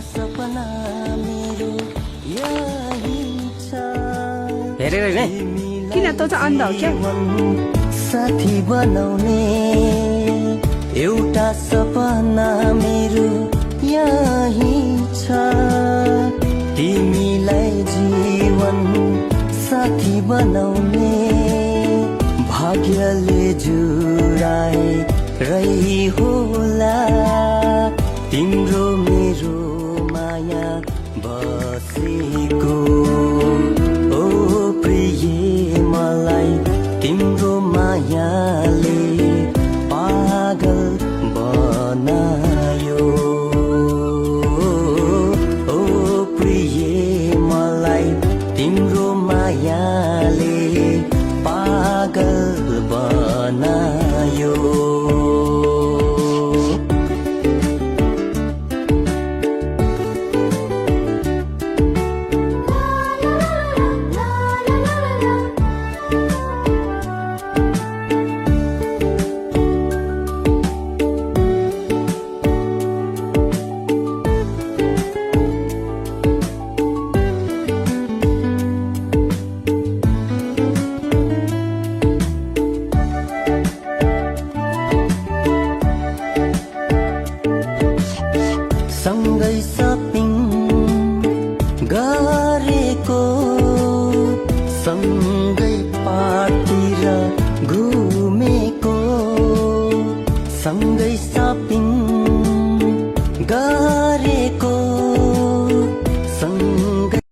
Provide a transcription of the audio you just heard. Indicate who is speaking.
Speaker 1: सपना मेरो यही छ
Speaker 2: हेरेर नै
Speaker 3: किन तँ चाहिँ अन्ध हो क्या
Speaker 1: साथी बनाउने एउटा सपना मेरो यही छ तिमीलाई जीवन साथी बनाउने भाग्यले जुराए रही होला तिम्रो मेरो माया बसेको ओ प्रिय मलाई तिम्रो मायाले पागल बनायो ओ प्रिय मलाई तिम्रो मायाले पागल बनायो सँगै सपिङ गरेको सँग